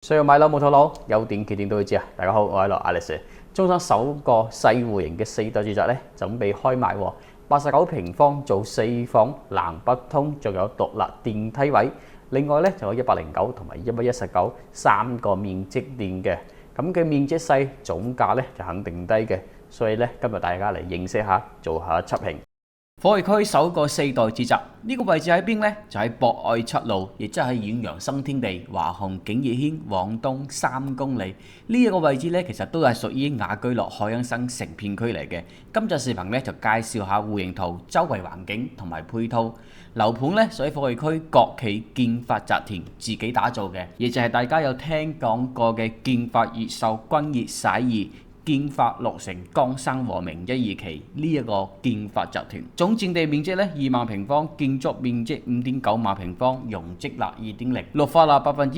需要買樓冇套樓，有電揭電都會知啊！大家好，我係羅 Alex。中山首個細戶型嘅4代住宅咧，準備開賣喎。89平方做4房，南北通，仲有獨立電梯位。另外咧，就有109同埋1193個面積電嘅。咁嘅面積細，總價咧就肯定低嘅。所以咧，今日大家嚟認識下，做下測評。火炬區首個4代住宅呢個位置喺邊呢？就喺博愛7路，亦即係遠洋新天地華虹景業軒往東3公里。呢一個位置呢，其實都係屬於雅居樂海欣新成片區嚟嘅。今集視頻呢，就介紹下戶型圖、周圍環境同埋配套。樓盤呢，屬於火炬區國企建發集團自己打造嘅，亦就係大家有聽講過嘅建發越秀君悅洗二。建發落成江山和明1、2期呢一個建發集團總佔地面積咧2萬平方，建築面積5.9萬平方，容積率2.0，綠化率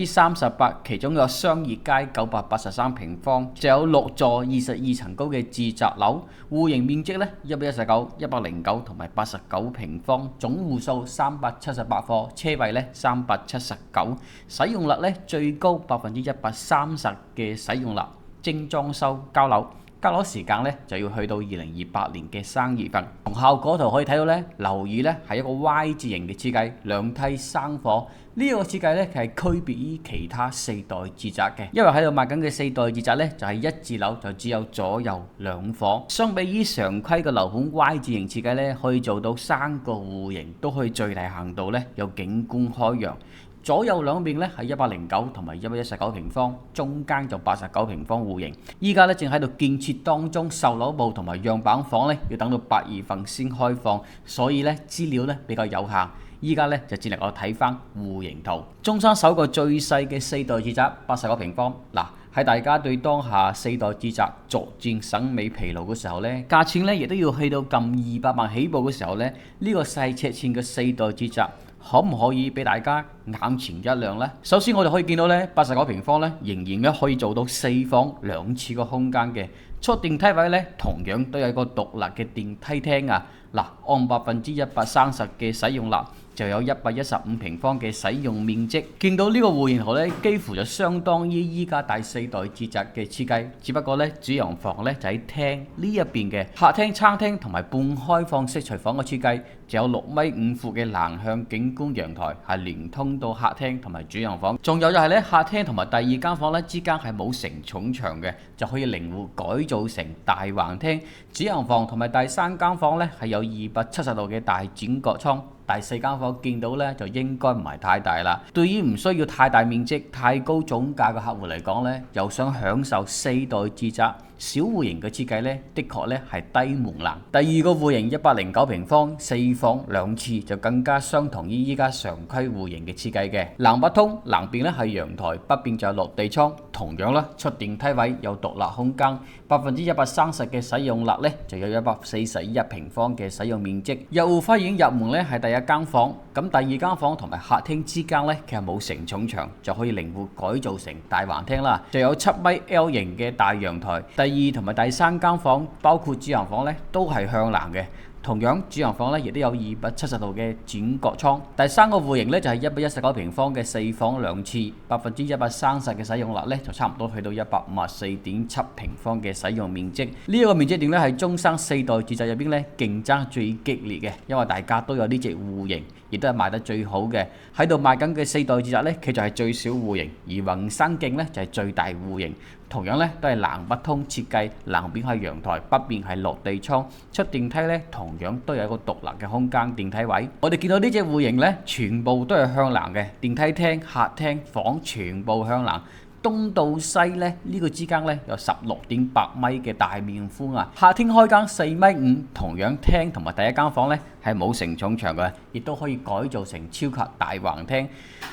38%，其中有商業街983平方，就有6座22層高嘅住宅樓，戶型面積咧119、109同埋89平方，總戶數378伙，車位咧379，使用率咧最高130%嘅使用率。精裝修交樓，交樓時間咧就要去到2028年嘅3月份。從效果圖可以睇到咧，樓宇咧係一個 Y 字形嘅設計，兩梯3伙。呢個設計咧係區別於其他4代住宅嘅，因為喺度賣緊嘅4代住宅咧就係一字樓就只有左右2伙。相比於常規嘅樓盤 Y 字形設計咧，可以做到3個戶型都可以最大限度咧有景觀開揚。左右兩邊咧係109同埋119平方，中間就89平方戶型。依家咧正喺度建設當中，售樓部同埋樣板房咧要等到8月份先開放，所以咧資料咧比較有限。依家咧就只能夠睇翻戶型圖。中山首個最細嘅4代住宅89平方，嗱喺大家對當下4代住宅逐漸審美疲勞嘅時候咧，價錢咧亦都要去到近200萬起步嘅時候咧，呢個細尺寸嘅4代住宅可唔可以俾大家眼前一亮呢？首先我哋可以見到咧，89平方咧仍然咧可以做到4房2廁個空間嘅。出電梯位咧同樣都有一個獨立嘅電梯廳啊。嗱，按130%嘅使用率，就有115平方嘅使用面積。見到呢個戶型圖咧，幾乎就相當於依家第4代住宅嘅設計，只不過咧主陽房咧就喺廳呢一邊嘅，客廳、餐廳同埋半開放式廚房嘅設計，就有6米5闊嘅南向景觀陽台，係連通到客廳同埋主陽房。仲有就係咧客廳同埋第2間房咧之間係冇承重牆嘅，就可以靈活改造成大橫廳。主陽房同埋第3間房咧係有270度嘅大轉角窗。第4間房見到咧就應該唔係太大啦。對於唔需要太大面積、太高總價嘅客戶嚟講咧，又想享受4代住宅小戶型嘅設計咧，的確咧係低門檻。第2個戶型109平方4房2廁就更加相同於依家常規戶型嘅設計嘅。南北通，南邊咧係陽台，北邊就係落地窗。同樣啦，出電梯位有獨立空間，130%嘅使用率咧就有141平方嘅使用面積。入戶花園入門咧係第1間房，咁第2間房同埋客廳之間咧其實冇承重牆，就可以靈活改造成大橫廳啦。就有7米 L 型嘅大陽台。第2同埋第3間房包括主陽房咧都係向南嘅。同樣主陽房咧亦都有270度嘅轉角窗。第3個戶型咧就係119平方嘅4房2廁，130%嘅使用率咧就差唔多去到154.7平方嘅使用面積。呢一個面積點咧係中山4代住宅入邊咧競爭最激烈嘅，因為大家都有呢隻戶型，亦都係賣得最好嘅。喺度賣緊嘅4代住宅咧，佢就係最小戶型，而宏山徑咧就係最大戶型。同樣咧都係南北通設計，南邊係陽台，北邊係落地窗。出電梯咧同樣都有一個獨立嘅空間電梯位。我哋見到呢隻戶型咧，全部都係向南嘅，電梯廳、客廳、房全部向南。東到西咧呢個之間咧有16.8米嘅大面寬啊！客廳開間4米5，同樣廳同埋第1間房咧係冇承重牆嘅，亦都可以改造成超級大橫廳。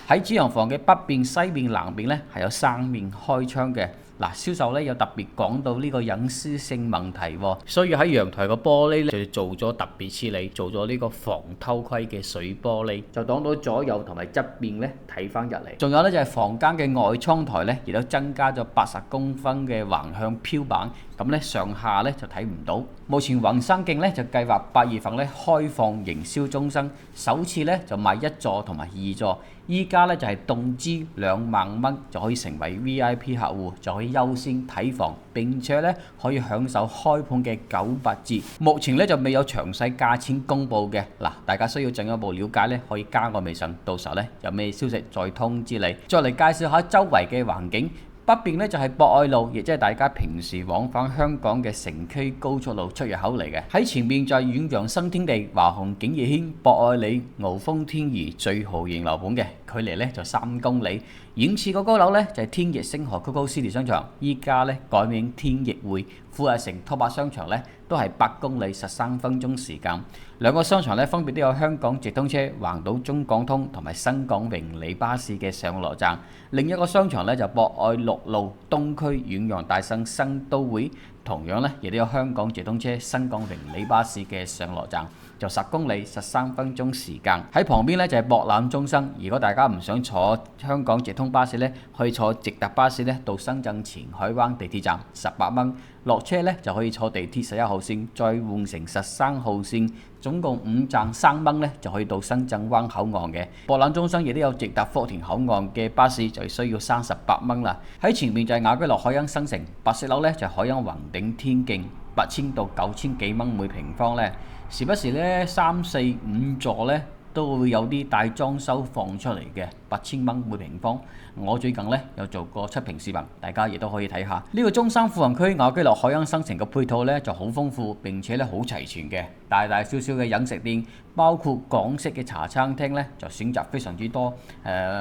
喺主陽房嘅北邊、西邊、南邊咧係有3面開窗嘅。嗱，銷售咧有特別講到呢個隱私性問題喎，所以喺陽台個玻璃咧就做咗特別處理，做咗呢個防偷窺嘅水玻璃，就擋到左右同埋側邊咧睇翻入嚟。仲有咧就係房間嘅外窗台咧，亦都增加咗80公分嘅橫向漂板，咁咧上下咧就睇唔到。目前宏山徑咧就計劃8月份咧開放營銷中心，首次咧就賣1座同埋2座。依家咧就係動資20000蚊就可以成為 VIP 客戶，就可以優先睇房，並且咧可以享受開盤嘅98折。目前咧就未有詳細價錢公佈嘅，嗱，大家需要進一步了解咧，可以加我微信，到時候咧有咩消息再通知你。再嚟介紹下周圍嘅環境。北邊咧就係博愛路，亦即係大家平時往返香港嘅城區高速路出入口嚟嘅。喺前面就係遠洋新天地、華雄景業軒、博愛里、鰲峰天怡最豪型樓盤嘅，距離咧就3公里。遠處個高樓咧就係天逸星河 COCO City 商場，依家咧改名天逸匯。富逸城 Top8商場咧都係8公里13分鐘時間。兩個商場咧分別都有香港直通車、橫島中港通同埋新港榮利巴士嘅上落站。另一個商場咧就博愛6路東區遠洋大勝新都會，同樣咧亦都有香港直通車、新港榮利巴士嘅上落站，就10公里13分鐘時間。喺旁邊咧就係博覽中心。如果大家唔想坐香港直通巴士咧，可以坐直達巴士咧到深圳前海灣地鐵站，18蚊。落車咧就可以坐地鐵11號線，再換乘13號線，總共5站3蚊咧就可以到深圳灣口岸嘅。博覽中心亦都有直達福田口岸嘅巴士，就需要38蚊啦。喺前面就係雅居樂海欣新城，白色樓咧就係海欣雲頂天徑，8000到9000幾蚊每平方咧，時不時咧3、4、5座咧都會有啲大裝修放出嚟嘅，8000蚊每平方。我最近咧有做過測評視頻，大家亦都可以睇下。呢個中山富人區雅居樂海欣新城嘅配套咧就好豐富，並且咧好齊全嘅，大大小小嘅飲食店，包括港式嘅茶餐廳咧就選擇非常之多。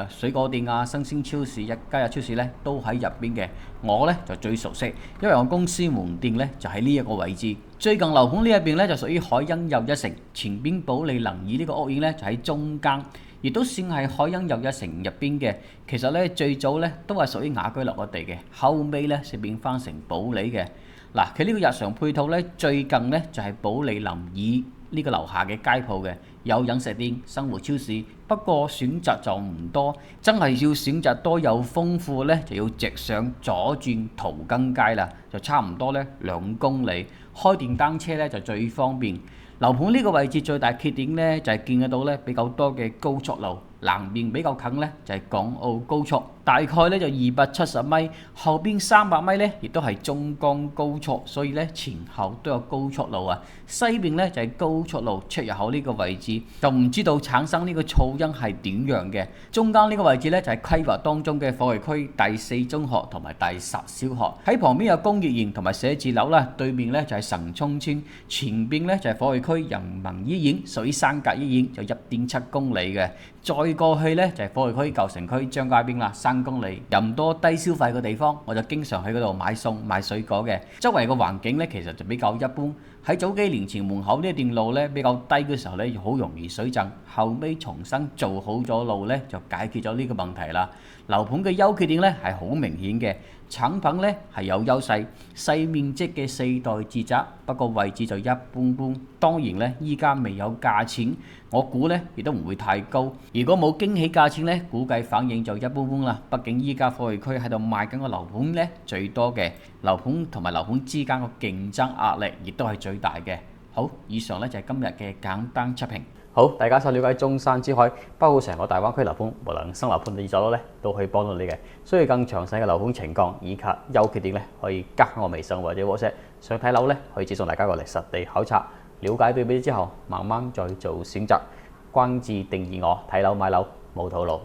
水果店啊、新鮮超市、一家日超市咧都喺入邊嘅。我咧就最熟悉，因為我公司門店咧就喺呢一個位置。最近樓盤呢一邊咧就屬於海欣又一城，前邊保利能怡呢個屋苑咧就喺中間，亦都算係海欣又一城入邊嘅。其實咧最早咧都係屬於雅居樂我哋嘅，後尾咧就變翻成保利嘅。嗱，佢呢個日常配套咧最近咧就係保利能怡呢個樓下嘅街鋪嘅，有飲食店、生活超市，不過選擇就唔多。真係要選擇多又豐富咧，就要直上左轉圖根街啦，就差唔多咧2公里。開電單車咧就最方便。樓盤呢個位置最大缺點咧就係見得到咧比較多嘅高速路，南面比較近咧就係港澳高速，大概咧就270米，後邊300米咧亦都係中江高速，所以咧前後都有高速路啊。西邊咧就係高速路出入口呢個位置，就唔知道產生呢個噪音係點樣嘅。中間呢個位置咧就係規劃當中嘅貨櫃區第4中學同埋第10小學，喺旁邊有工業園同埋寫字樓啦，對面咧就係神涌村，前邊咧就係貨櫃區人民醫院，屬於山格醫院，就1.7公里嘅。再過去咧就係貨櫃區舊城區張街邊啦，3公里。人多低消費嘅地方，我就經常喺嗰度買餸買水果嘅。周圍嘅環境咧其實就比較一般。喺早幾年前門口呢段路咧比較低嘅時候咧，好容易水浸，後尾重新做好咗路咧，就解決咗呢個問題啦。樓盤嘅優缺點咧係好明顯嘅，產品咧係有優勢，細面積嘅4代住宅，不過位置就一般般。當然咧，依家未有價錢，我估咧亦都唔會太高。如果冇驚喜價錢咧，估計反應就一般般啦。畢竟依家貨櫃區喺度賣緊個樓盤咧最多嘅，樓盤同埋樓盤之間個競爭壓力亦都係最大嘅。好，以上咧就係今日嘅簡單測評。好，大家想了解中山之海，包括成個大灣區樓盤，無論新樓盤定二手樓咧，都可以幫到你嘅。需要更詳細嘅樓盤情況以及優缺點咧，可以加我微信或者 WhatsApp。想睇樓咧，可以接送大家過嚟實地考察，了解對比之後，慢慢再做選擇。關注定義我，睇樓買樓冇套路。